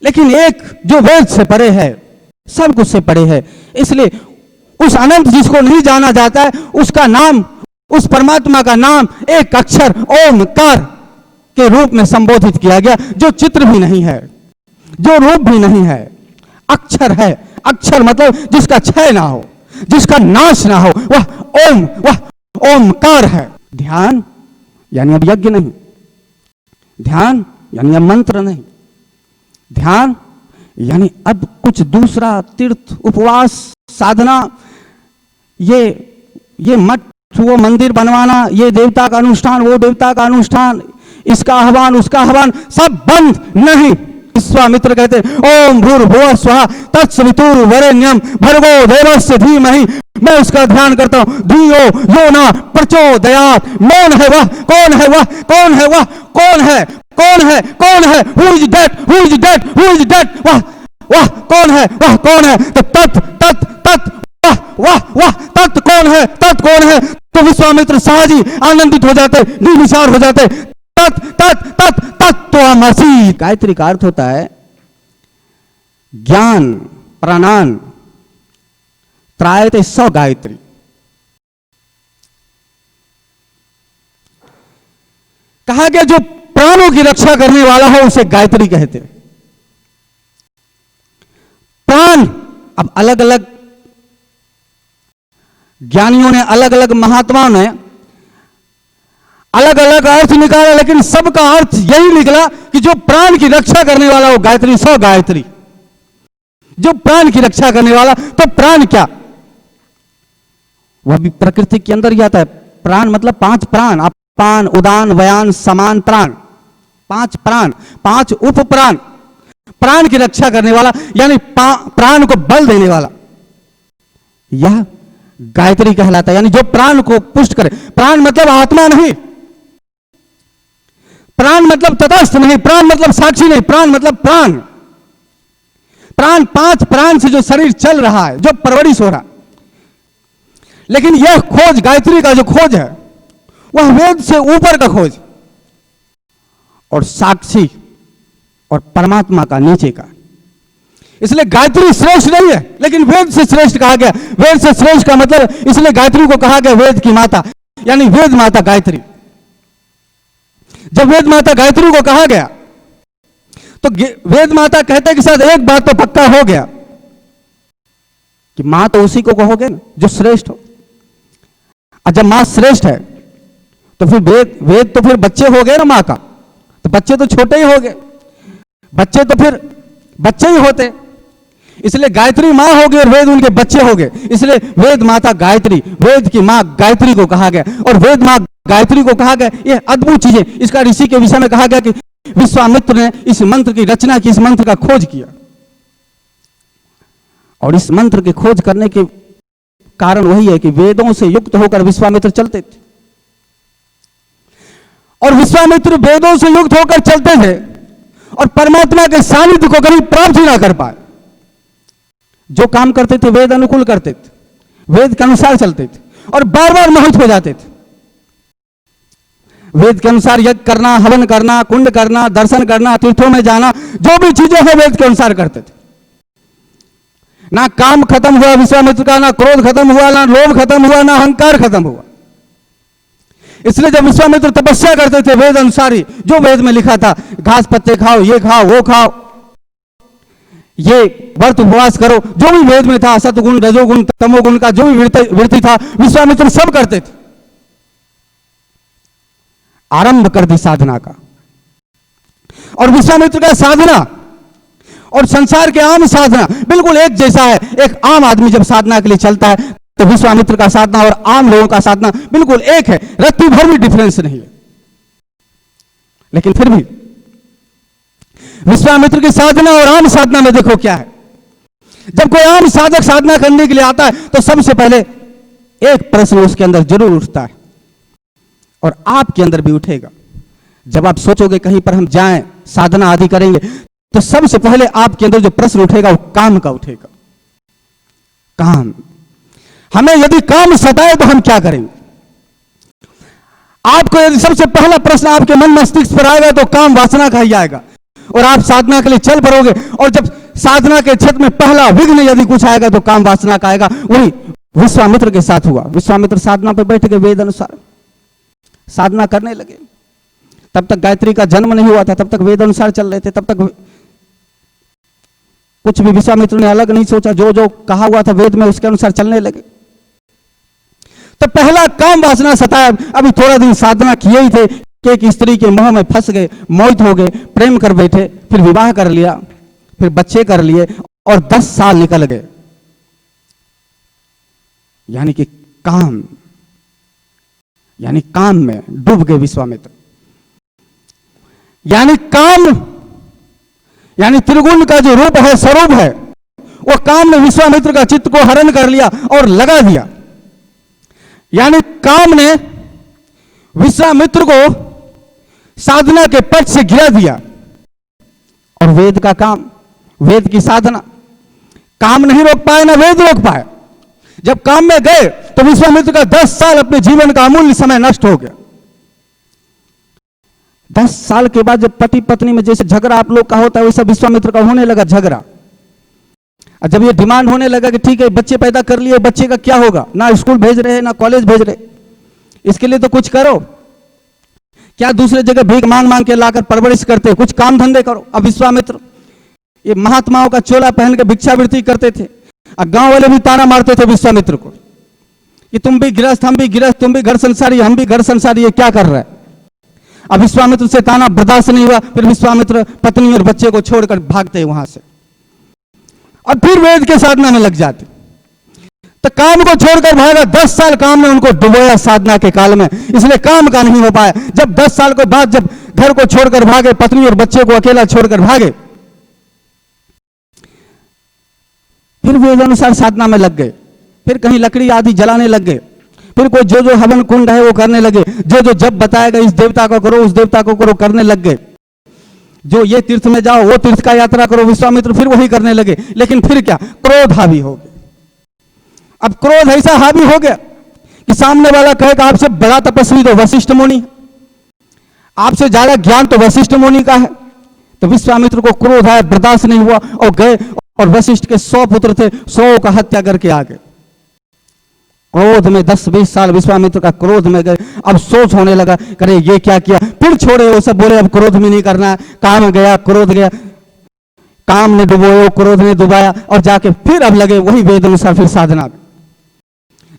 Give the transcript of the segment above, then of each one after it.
लेकिन एक जो वेद से परे है, सब कुछ से परे है, इसलिए उस अनंत जिसको नहीं जाना जाता है, उसका नाम, उस परमात्मा का नाम एक अक्षर ओमकार के रूप में संबोधित किया गया, जो चित्र भी नहीं है, जो रूप भी नहीं है, अक्षर है। अक्षर मतलब जिसका क्षय ना हो, जिसका नाश ना हो, वह ओमकार है। ध्यान यानी अब यज्ञ नहीं, ध्यान यानी अब मंत्र नहीं, ध्यान यानी अब कुछ दूसरा तीर्थ, उपवास, साधना, ये मठ, वो मंदिर बनवाना, ये देवता का अनुष्ठान, वो देवता का अनुष्ठान, इसका आह्वान, उसका आह्वान, सब बंद नहीं। विश्वामित्र कहते ओम भूर्भुवः स्वः तत्सवितुर्वरेण्यं भर्गो देवस्य धीमहि, मैं उसका ध्यान करता हूं, धियो यो न प्रचोदयात्। मौन है वह, कौन है वह, कौन है वह, कौन है, कौन है, कौन है, who is that, who is that, who is that, वह कौन है, वह कौन है, तो तत् तत् तत्, वह तत् कौन है, तत् कौन है। तो विश्वामित्र सहज ही आनंदित हो जाते, निर्विचार हो जाते, तत् तत् तत् तत्त्वमसि। गायत्री का अर्थ होता है ज्ञान प्राणान त्रायते स गायत्री। कहा गया जो प्राणों की रक्षा करने वाला है उसे गायत्री कहते। प्राण, अब अलग अलग ज्ञानियों ने, अलग अलग महात्माओं ने अलग अलग अर्थ निकाला, लेकिन सबका अर्थ यही निकला कि जो प्राण की रक्षा करने वाला वो गायत्री, सौ गायत्री। जो प्राण की रक्षा करने वाला, तो प्राण क्या, वह भी प्रकृति के अंदर ही आता है। प्राण मतलब पांच प्राण, अपान, उदान, व्यान, समान, प्राण, पांच प्राण, पांच उप प्राण। प्राण की रक्षा करने वाला यानी प्राण को बल देने वाला, यह गायत्री कहलाता है। यानी जो प्राण को पुष्ट करे। प्राण मतलब आत्मा नहीं, प्राण मतलब तटस्थ नहीं, प्राण मतलब साक्षी नहीं, प्राण मतलब प्राण। प्राण, पांच प्राण से जो शरीर चल रहा है, जो परवरिश हो रहा। लेकिन यह खोज, गायत्री का जो खोज है, वह वेद से ऊपर का खोज और साक्षी और परमात्मा का नीचे का। इसलिए गायत्री श्रेष्ठ नहीं है, लेकिन वेद से श्रेष्ठ कहा गया। वेद से श्रेष्ठ का मतलब, इसलिए गायत्री को कहा गया वेद की माता, यानी वेद माता गायत्री। जब वेद माता गायत्री को कहा गया तो वेद माता कहते के साथ एक बात तो पक्का हो गया कि मां तो उसी को कहोगे ना जो श्रेष्ठ हो। और जब मां श्रेष्ठ है तो फिर वेद तो फिर बच्चे हो गए ना मां का, तो बच्चे तो छोटे ही हो गए, बच्चे तो फिर बच्चे ही होते। इसलिए गायत्री मां हो गई और वेद उनके बच्चे हो गए। इसलिए वेद माता गायत्री, वेद की मां गायत्री को कहा गया। और वेद मां गायत्री को कहा गया, ये अद्भुत चीजें। इसका ऋषि के विषय में कहा गया कि विश्वामित्र ने इस मंत्र की रचना की, इस मंत्र का खोज किया। और इस मंत्र के खोज करने के कारण वही है कि वेदों से युक्त होकर विश्वामित्र चलते थे। और विश्वामित्र वेदों से युक्त होकर चलते थे और परमात्मा के सानिध्य को कभी प्राप्त ही ना कर पाए। जो काम करते थे वेद अनुकूल करते थे, वेद के अनुसार चलते थे और बार बार मोहित हो जाते थे। वेद के अनुसार यज्ञ करना, हवन करना, कुंड करना, दर्शन करना, तीर्थों में जाना, जो भी चीजें हैं वेद के अनुसार करते थे। ना काम खत्म हुआ विश्वामित्र का, ना क्रोध खत्म हुआ, ना लोभ खत्म हुआ, ना अहंकार खत्म हुआ। इसलिए जब विश्वामित्र तपस्या करते थे वेद अनुसार ही, जो वेद में लिखा था, घास पत्ते खाओ, ये खाओ, वो खाओ, ये व्रत उपवास करो, जो भी वेद में था, सतगुण, रजोगुण, तमोगुण का जो भी वृत्ति था, विश्वामित्र सब करते थे। आरंभ कर दी साधना का। और विश्वामित्र का साधना और संसार के आम साधना बिल्कुल एक जैसा है। एक आम आदमी जब साधना के लिए चलता है तो विश्वामित्र का साधना और आम लोगों का साधना बिल्कुल एक है, रत्ती भर भी डिफरेंस नहीं है। लेकिन फिर भी विश्वामित्र की साधना और आम साधना में देखो क्या है। जब कोई आम साधक साधना करने के लिए आता है तो सबसे पहले एक प्रश्न उसके अंदर जरूर उठता है और आपके अंदर भी उठेगा। जब आप सोचोगे कहीं पर हम जाएं, साधना आदि करेंगे, तो सबसे पहले आपके अंदर जो प्रश्न उठेगा वो काम का उठेगा। काम, हमें यदि काम सताए तो हम क्या करेंगे? आपको यदि सबसे पहला प्रश्न आपके मन मस्तिष्क पर आएगा तो काम वासना का ही आएगा। और आप साधना के लिए चल पड़ोगे। और जब साधना के क्षेत्र में पहला विघ्न यदि कुछ आएगा तो काम वासना का आएगा। वही विश्वामित्र के साथ हुआ। विश्वामित्र साधना पर बैठ गए, वेद अनुसार साधना करने लगे। तब तक गायत्री का जन्म नहीं हुआ था, तब तक वेद अनुसार चल रहे थे, तब तक कुछ भी विश्वामित्र ने अलग नहीं सोचा, जो जो कहा हुआ था वेद में उसके अनुसार चलने लगे। तो पहला काम वासना सताया। अभी थोड़ा दिन साधना किए ही थे कि एक स्त्री के मोह में फंस गए, मोहित हो गए, प्रेम कर बैठे, फिर विवाह कर लिया, फिर बच्चे कर लिए और 10 साल निकल गए। यानी कि काम में डूब गए विश्वामित्र। यानी त्रिगुण का जो रूप है, स्वरूप है, वो काम ने विश्वामित्र का चित्त को हरण कर लिया और लगा दिया। यानी काम ने विश्वामित्र को साधना के पक्ष से गिरा दिया। और वेद का काम, वेद की साधना, काम नहीं रोक पाए ना वेद रोक पाए। जब काम में गए तो विश्वामित्र का 10 साल अपने जीवन का अमूल्य समय नष्ट हो गया। 10 साल के बाद जब पति पत्नी में जैसे झगड़ा आप लोग का होता है, वैसा विश्वामित्र का होने लगा झगड़ा। और जब ये डिमांड होने लगा कि ठीक है बच्चे पैदा कर लिए, बच्चे का क्या होगा, ना स्कूल भेज रहे ना कॉलेज भेज रहे, इसके लिए तो कुछ करो। क्या दूसरे जगह भीख मांग मांग के लाकर परवरिश करते, कुछ काम धंधे करो। अब विश्वामित्र ये महात्माओं का चोला पहन के भिक्षावृत्ति करते थे। और गांव वाले भी ताना मारते थे विश्वामित्र को कि तुम भी गृहस्थ, हम भी गृहस्थ, तुम भी घर संसारी, हम भी घर संसारी, ये क्या कर रहा है। अब विश्वामित्र से ताना बर्दाश्त नहीं हुआ, फिर विश्वामित्र पत्नी और बच्चे को छोड़कर भागते वहां से और फिर वेद के साधना में लग जाते। तो काम को छोड़कर भागा। 10 साल काम ने उनको डुबोया साधना के काल में, इसलिए काम का नहीं हो पाया। जब 10 साल के बाद जब घर को छोड़कर भागे, पत्नी और बच्चे को अकेला छोड़कर भागे, फिर वेद अनुसार साधना में लग गए। फिर कहीं लकड़ी आदि जलाने लग गए, फिर कोई जो जो हवन कुंड है वो करने लगे, जो जो जब बताएगा इस देवता को करो, उस देवता को करो, करने लग गए। जो ये तीर्थ में जाओ, वो तीर्थ का यात्रा करो, विश्वामित्र फिर वही करने लगे। लेकिन फिर क्या, क्रोध हावी हो गया। अब क्रोध ऐसा हावी हो गया कि सामने वाला कहेगा आपसे बड़ा तपस्वी तो वशिष्ठ मुनि, आपसे ज्यादा ज्ञान तो वशिष्ठ मुनि का है। तो विश्वामित्र को क्रोध आया, बर्दाश्त नहीं हुआ और गए और वशिष्ठ के 100 पुत्र थे, 100 का हत्या करके आ गए। क्रोध में 10-20 साल विश्वामित्र का क्रोध में गए। अब सोच होने लगा, करे ये क्या किया। फिर छोड़े, वो सब बोले अब क्रोध में नहीं करना है। काम गया, क्रोध गया, काम ने डुबोया, क्रोध ने डुबाया और जाके फिर अब लगे वही वेद अनुसार फिर साधना में।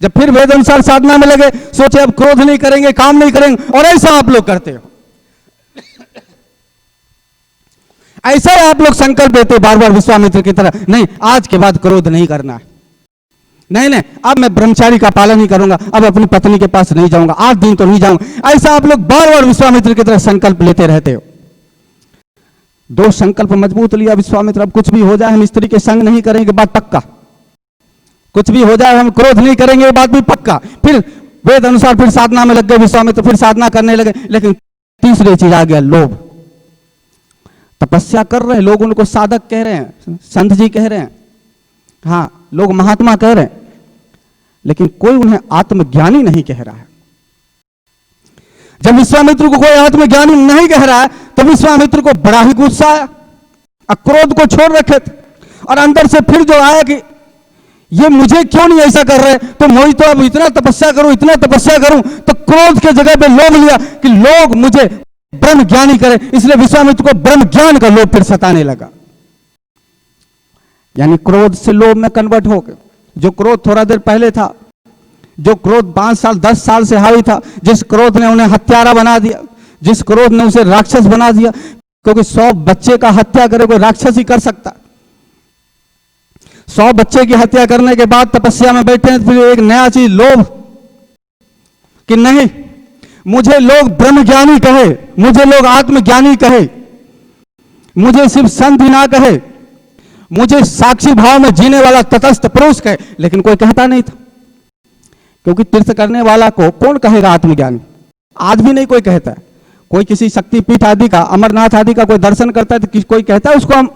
जब फिर वेद अनुसार साधना में लगे, सोचे अब क्रोध नहीं करेंगे, काम नहीं करेंगे। और ऐसा आप लोग करते हो, ऐसा आप लोग संकल्प देते बार बार विश्वामित्र की तरह, नहीं आज के बाद क्रोध नहीं करना है, नहीं अब मैं ब्रह्मचारी का पालन ही करूंगा, अब अपनी पत्नी के पास नहीं जाऊंगा, 8 दिन तो नहीं जाऊंगा। ऐसा आप लोग बार बार विश्वामित्र की तरह संकल्प लेते रहते हो। 2 संकल्प मजबूत लिया विश्वामित्र, अब कुछ भी हो जाए हम स्त्री के संग नहीं करेंगे, बात पक्का। कुछ भी हो जाए हम क्रोध नहीं करेंगे, बात भी पक्का। फिर वेद अनुसार फिर साधना में लग गए विश्वामित्र, फिर साधना करने लगे। लेकिन तीसरी चीज आ गया, लोभ। तपस्या कर रहे हैं लोग, उनको साधक कह रहे हैं, संत जी कह रहे हैं, हाँ लोग महात्मा कह रहे हैं, लेकिन कोई उन्हें आत्मज्ञानी नहीं कह रहा है। जब विश्वामित्र को कोई आत्मज्ञानी नहीं कह रहा है तो विश्वामित्र को बड़ा ही गुस्सा आया, क्रोध को छोड़ रखे थे और अंदर से फिर जो आया कि ये मुझे क्यों नहीं ऐसा कर रहे, तो मैं तो अब इतना तपस्या करूं, इतना तपस्या करूं, तो क्रोध के जगह पे लोभ लिया कि लोग मुझे ब्रह्म ज्ञानी करें। इसलिए विश्वामित्र को ब्रह्म ज्ञान का लोभ फिर सताने लगा। यानी क्रोध से लोभ में कन्वर्ट हो गए। जो क्रोध थोड़ा देर पहले था, जो क्रोध 5 साल 10 साल से हावी था, जिस क्रोध ने उन्हें हत्यारा बना दिया, जिस क्रोध ने उसे राक्षस बना दिया, क्योंकि 100 बच्चे का हत्या करे कोई राक्षस ही कर सकता। 100 बच्चे की हत्या करने के बाद तपस्या में बैठे हैं, फिर एक नया चीज लोभ कि नहीं मुझे लोग ब्रह्म ज्ञानी कहे, मुझे लोग आत्मज्ञानी कहे, मुझे सिर्फ संत ही ना कहे, मुझे साक्षी भाव में जीने वाला तटस्थ पुरुष कहे। लेकिन कोई कहता नहीं था, क्योंकि तीर्थ करने वाला को कौन कहेगा आत्मज्ञानी। आज भी नहीं कोई कहता है। कोई किसी शक्तिपीठ आदि का, अमरनाथ आदि का कोई दर्शन करता है तो कोई कहता है उसको हम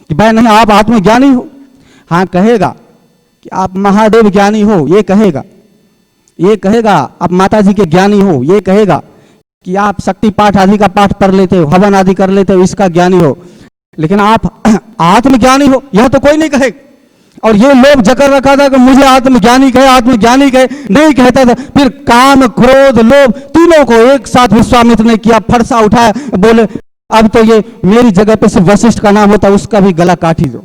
कि भाई नहीं आप आत्मज्ञानी हो। हाँ कहेगा कि आप महादेव ज्ञानी हो, ये कहेगा आप माता जी के ज्ञानी हो, ये कहेगा कि आप शक्ति पाठ आदि का पाठ कर लेते हो, हवन आदि कर लेते हो, इसका ज्ञानी हो, लेकिन आप आत्मज्ञानी हो यह तो कोई नहीं कहे। और ये लोग जकर रखा था कि मुझे आत्मज्ञानी कहे, आत्मज्ञानी कहे, नहीं कहता था। फिर काम, क्रोध, लोभ तीनों को एक साथ विश्वामित्र ने किया, फरसा उठाया, बोले अब तो ये मेरी जगह पे सिर्फ वशिष्ठ का नाम होता, उसका भी गला काट ही दो।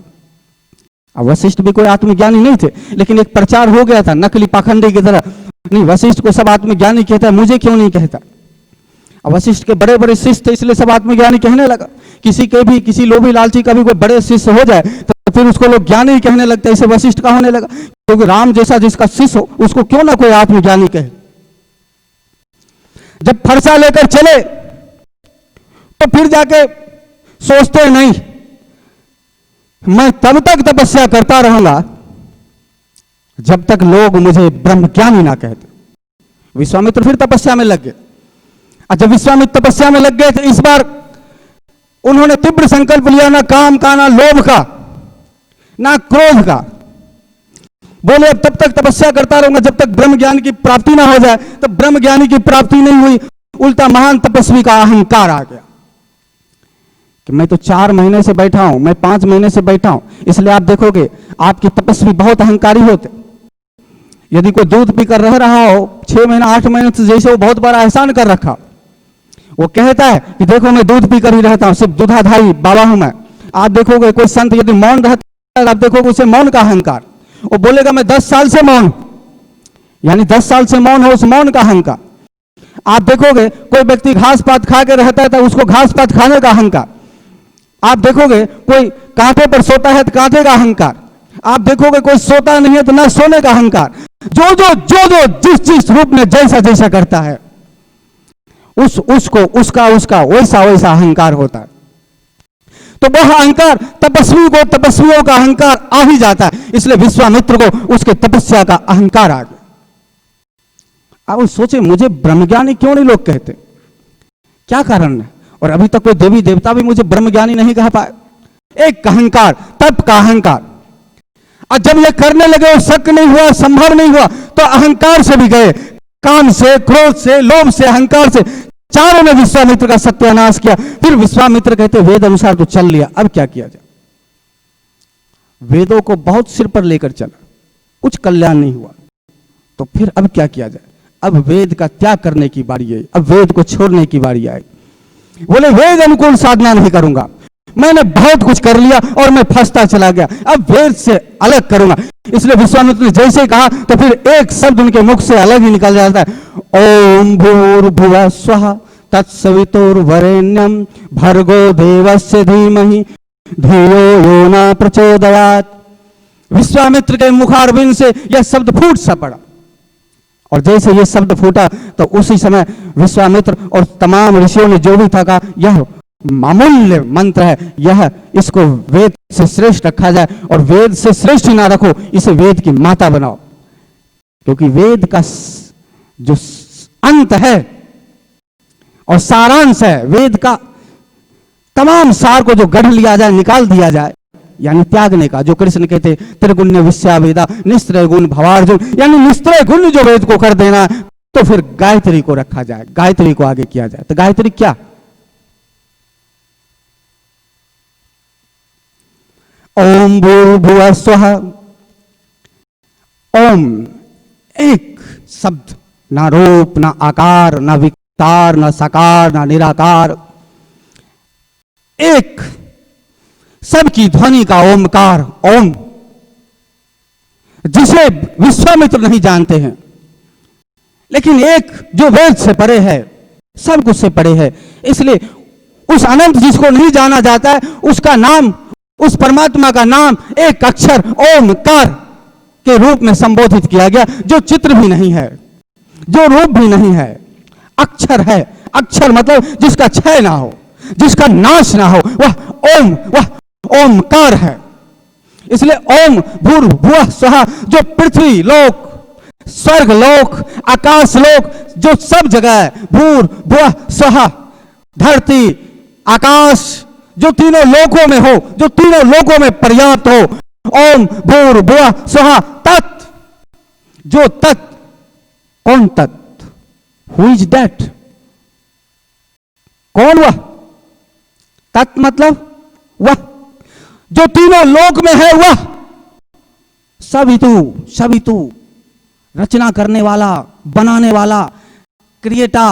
अब वशिष्ठ भी कोई आत्मज्ञानी नहीं थे, लेकिन एक प्रचार हो गया था नकली पाखंडी की तरह, नहीं वशिष्ठ को सब आत्मज्ञानी कहता है, मुझे क्यों नहीं कहता। अब वशिष्ठ के बड़े बड़े शिष्य थे, इसलिए सब आत्मज्ञानी कहने लगा। किसी लोभी लालची का भी कोई बड़े शिष्य हो जाए तो फिर उसको लोग ज्ञानी ही कहने लगते हैं, इसे वशिष्ठ का होने लगा, क्योंकि राम जैसा जिसका शिष्य हो उसको क्यों ना कोई आत्मज्ञानी कहे। जब फरसा लेकर चले तो फिर जाके सोचते नहीं मैं तब तक तपस्या करता रहूंगा जब तक लोग मुझे ब्रह्मज्ञानी ना कहते। विश्वामित्र फिर तपस्या में लग गए। और जब विश्वामित्र तपस्या में लग गए तो इस बार उन्होंने तीव्र संकल्प लिया, ना काम का, ना लोभ का, ना क्रोध का। बोले अब तब तक तपस्या करता रहूंगा जब तक ब्रह्म ज्ञान की प्राप्ति ना हो जाए। तो ब्रह्म ज्ञानी की प्राप्ति नहीं हुई, उल्टा महान तपस्वी का अहंकार आ गया कि मैं तो 4 महीने से बैठा हूं, मैं 5 महीने से बैठा हूं। इसलिए आप देखोगे आपके तपस्वी बहुत अहंकारी होते। यदि कोई दूध पीकर रह रहा हो 6 महीना 8 महीने से, जैसे वो बहुत बड़ा एहसान कर रखा, वो कहता है कि देखो मैं दूध पीकर ही रहता हूं, सिर्फ दूधाधारी बाबा हूं मैं। आप देखोगे कोई संत यदि मौन रहता है, आप देखोगे उसे मौन का अहंकार। वो बोलेगा मैं 10 साल से मौन, यानी 10 साल से मौन हो, उस मौन का अहंकार। आप देखोगे कोई व्यक्ति घास पात खा के रहता है तो उसको घास पात खाने का अहंकार। आप देखोगे कोई कांटे पर सोता है तो कांटे का अहंकार। आप देखोगे कोई सोता नहीं है तो ना सोने का अहंकार। जो जिस रूप में जैसा जैसा करता है उसका वैसा वैसा अहंकार होता है। तो वह अहंकार तपस्वियों का अहंकार आ ही जाता है। इसलिए विश्वामित्र को उसके तपस्या का अहंकार आ गया। अब सोचे मुझे ब्रह्मज्ञानी क्यों नहीं लोग कहते, क्या कारण है? और अभी तक कोई देवी देवता भी मुझे ब्रह्मज्ञानी नहीं कह पाए। एक अहंकार, तप का अहंकार। और जब ये करने लगे और शक नहीं हुआ, संभव नहीं हुआ, तो अहंकार से भी गए, काम से, क्रोध से, लोभ से, अहंकार से, चारों ने विश्वामित्र का सत्यानाश किया। फिर विश्वामित्र कहते वेद अनुसार तो चल लिया, अब क्या किया जाए। वेदों को बहुत सिर पर लेकर चला, कुछ कल्याण नहीं हुआ, तो फिर अब क्या किया जाए। अब वेद का त्याग करने की बारी आई, अब वेद को छोड़ने की बारी आई। बोले वेद अनुकूल साधना नहीं करूंगा, मैंने बहुत कुछ कर लिया और मैं फंसता चला गया, अब वेद से अलग करूंगा। इसलिए विश्वामित्र ने जैसे कहा तो फिर एक शब्द उनके मुख से अलग ही निकल जाता है, ओम भूर्भुवः स्वः तत्सवितुर्वरेण्यं भर्गो देवस्य धीमहि धियो यो न प्रचोदयात्। विश्वामित्र के मुखारविंद से यह शब्द फूट सा पड़ा, और जैसे यह शब्द फूटा तो उसी समय विश्वामित्र और तमाम ऋषियों ने जो भी था कहा, यह अमूल्य मंत्र है, यह इसको वेद से श्रेष्ठ रखा जाए, और वेद से श्रेष्ठ ना रखो, इसे वेद की माता बनाओ। क्योंकि वेद का जो अंत है और सारांश है, वेद का तमाम सार को जो गढ़ लिया जाए, निकाल दिया जाए, यानी त्यागने का, जो कृष्ण कहते त्रिगुण्य विश्या वेदा निस्त्रय गुण भवार्जुन, यानी निस्त्रय गुण जो वेद को कर देना, तो फिर गायत्री को रखा जाए, गायत्री को आगे किया जाए। तो गायत्री क्या? ओम भूर्भुवः स्वः। ओम एक शब्द, ना रूप, ना आकार, ना विकार, ना साकार, ना निराकार, एक सबकी ध्वनि का ओमकार ओम, जिसे विश्वामित्र नहीं जानते हैं, लेकिन एक जो वेद से परे है, सब कुछ से परे है। इसलिए उस अनंत जिसको नहीं जाना जाता है, उसका नाम, उस परमात्मा का नाम एक अक्षर ओमकार के रूप में संबोधित किया गया, जो चित्र भी नहीं है, जो रूप भी नहीं है, अक्षर है। अक्षर मतलब जिसका क्षय ना हो, जिसका नाश ना हो, वह ओमकार है। इसलिए ओम भूर्भुवः स्वः, जो पृथ्वी लोक, स्वर्ग लोक, आकाश लोक, जो सब जगह है, भूर्भुवः स्वः, धरती, आकाश, जो तीनों लोकों में हो, जो तीनों लोकों में पर्याप्त हो। ओम भूर्भुवः स्वः तत्, जो तत्, कौन तत्? Who is that? कौन वह? तत् मतलब वह जो तीनों लोक में है, वह सवितु रचना करने वाला, बनाने वाला, क्रिएटा,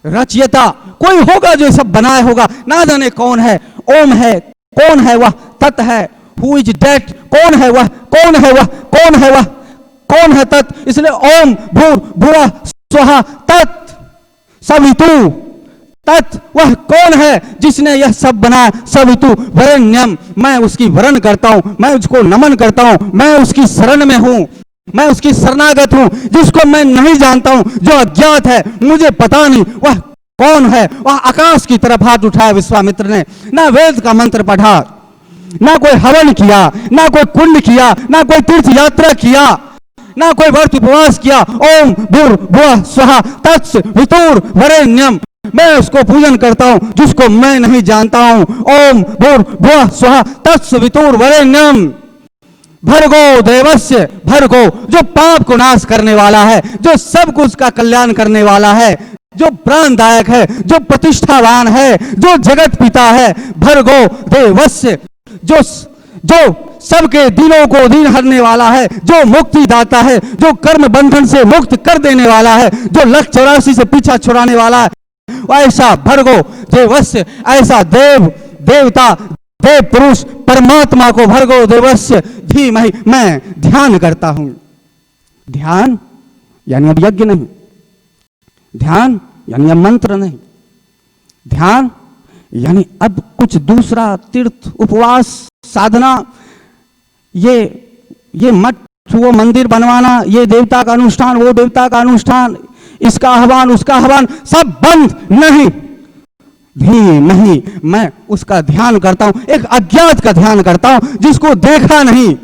रचयिता कोई होगा जो सब बनाया होगा। ना जाने कौन है। ओम है, कौन है वह? तत् है। Who is that? कौन है वह? कौन है वह? कौन है वह? कौन है तत्? इसलिए ओम भूर भुवः स्वः तत् सवितु। तत् वह कौन है जिसने यह सब बनाया? सवितु वरेण्यम। मैं उसकी वरण करता हूं, मैं उसको नमन करता हूं, मैं उसकी शरण में हूं, मैं उसकी शरणागत हूं। जिसको मैं नहीं जानता हूं, जो अज्ञात है, मुझे पता नहीं वह कौन है। वह आकाश की तरफ हाथ उठाया विश्वामित्र ने। ना वेद का मंत्र पढ़ा, ना कोई हवन किया, ना कोई कुंड किया, ना कोई तीर्थ यात्रा किया, ना कोई व्रत उपवास किया। ओम भूर्भुवः स्वः तत्सवितुर् वरेण्यम। मैं उसको पूजन करता हूं जिसको मैं नहीं जानता हूं। ओम भूर्भुवः स्वः तत्सवितुर् वरेण्यम भर्गो देवस्य। भर्गो जो पाप को नाश करने वाला है, जो सब कुछ का कल्याण करने वाला है, जो प्राणदायक है, जो प्रतिष्ठावान है, जो जगत पिता है। भर्गो देवस्य जो सबके दिनों को दीन हरने वाला है, जो मुक्ति दाता है, जो कर्म बंधन से मुक्त कर देने वाला है, जो लक्ष्य 84 से पीछा छुड़ाने वाला है। ऐसा भर्गो देवस्य, ऐसा देवता देव पुरुष परमात्मा को भर्गो देवस्य धीमहि मैं ध्यान करता हूं। ध्यान यानी अब यज्ञ नहीं, ध्यान यानी अब मंत्र नहीं, ध्यान यानी अब कुछ दूसरा तीर्थ उपवास साधना, ये मठ वो मंदिर बनवाना, ये देवता का अनुष्ठान वो देवता का अनुष्ठान, इसका आह्वान उसका आह्वान सब बंद। नहीं, नहीं, मैं उसका ध्यान करता हूं, एक अज्ञात का ध्यान करता हूं, जिसको देखा नहीं,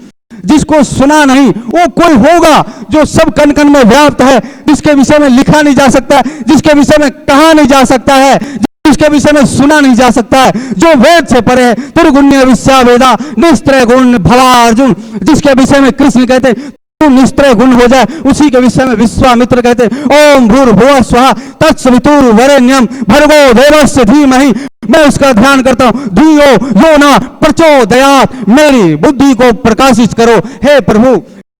जिसको सुना नहीं। वो कोई होगा जो सब कण कण में व्याप्त है, जिसके विषय में लिखा नहीं जा सकता है, जिसके विषय में कहा नहीं जा सकता है, जिसके विषय में सुना नहीं जा सकता है, जो वेद से परे है। त्रिगुण्य विश्या वेदा निस्त्रय गुण भवा अर्जुन। जिसके विषय में कृष्ण कहते तू निस्त्रय गुण हो जाए, उसी के विषय में विश्वामित्र कहते ओम भूर्भुवः स्वः तत्सवितुर् वरेण्यम भर्गो देवस्य धीमहि मैं उसका ध्यान करता हूं। धियो यो न प्रचोदयात्। मेरी बुद्धि को प्रकाशित करो हे प्रभु।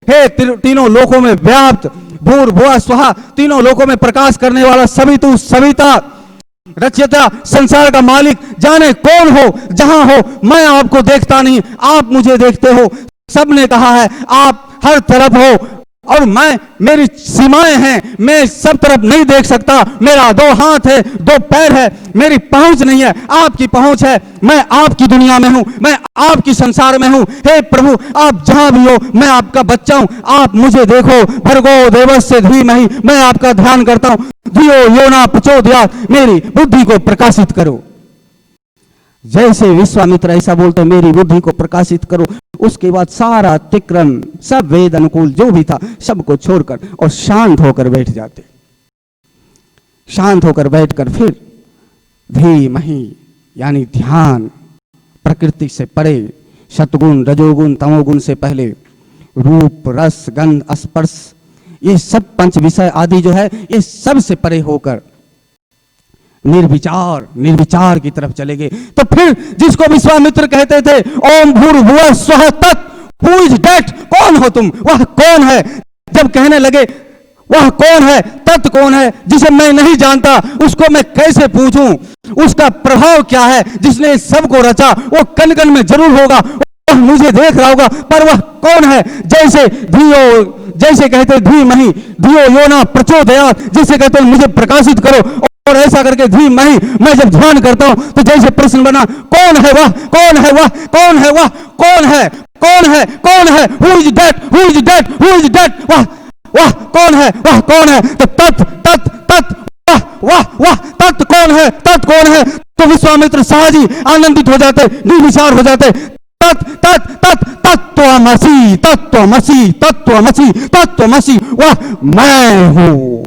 हे तीनों लोकों में व्याप्त भूर्भुवः स्वः, तीनों लोकों में प्रकाश करने वाला सवितु सविता रचयिता, संसार का मालिक, जाने कौन हो जहां हो, मैं आपको देखता नहीं, आप मुझे देखते हो। सबने कहा है आप हर तरफ हो और मेरी सीमाएं हैं, मैं सब तरफ नहीं देख सकता। मेरा 2 हाथ है, 2 पैर है, मेरी पहुंच नहीं है, आपकी पहुंच है। मैं आपकी दुनिया में हूं, मैं आपकी संसार में हूं। हे प्रभु आप जहां भी हो, मैं आपका बच्चा हूं, आप मुझे देखो। भर्गो देवस्य धीमहि मैं आपका ध्यान करता हूं। धियो यो न प्रचोदयात् मेरी बुद्धि को प्रकाशित करो। जैसे विश्वामित्र ऐसा बोलते मेरी बुद्धि को प्रकाशित करो, उसके बाद सारा अतिक्रम सब वेद अनुकूल जो भी था सबको छोड़कर और शांत होकर बैठ जाते। शांत होकर बैठकर फिर धीमहि यानी ध्यान, प्रकृति से परे, सतगुण रजोगुण तमोगुण से पहले, रूप रस गंध स्पर्श ये सब पंच विषय आदि जो है ये सब से परे होकर निर्विचार की तरफ चले गए। तो फिर जिसको विश्वामित्र कहते थे ओम भूर्भुवः स्वः तत्, हु इज दैट? कौन हो तुम? वह कौन है? जब कहने लगे वह कौन है, तत् कौन है जिसे मैं नहीं जानता, उसको मैं कैसे पूछूं? उसका प्रभाव क्या है? जिसने सबको रचा वो कण कण में जरूर होगा, वह मुझे देख रहा होगा, पर वह कौन है? जैसे कहते धीमहि धियो यो न प्रचोदयात्, जिसे कहते मुझे प्रकाशित करो। और ऐसा करके धीमहि मैं जब ध्यान करता हूं तो जैसे प्रश्न बना कौन है वह? कौन है वह? कौन है वह? कौन है? कौन है? कौन है? Who is that? Who is that? Who is that? वह कौन है? वह कौन है? तो तत् वह तत् कौन है? तत् कौन है? तो विश्वामित्र सहज ही आनंदित हो जाते, निर्विचार हो जाते। तत्त्वमसि, तत्त्वमसि, तत्त्वमसि, तत्त्वमसि, वह मैं हूं।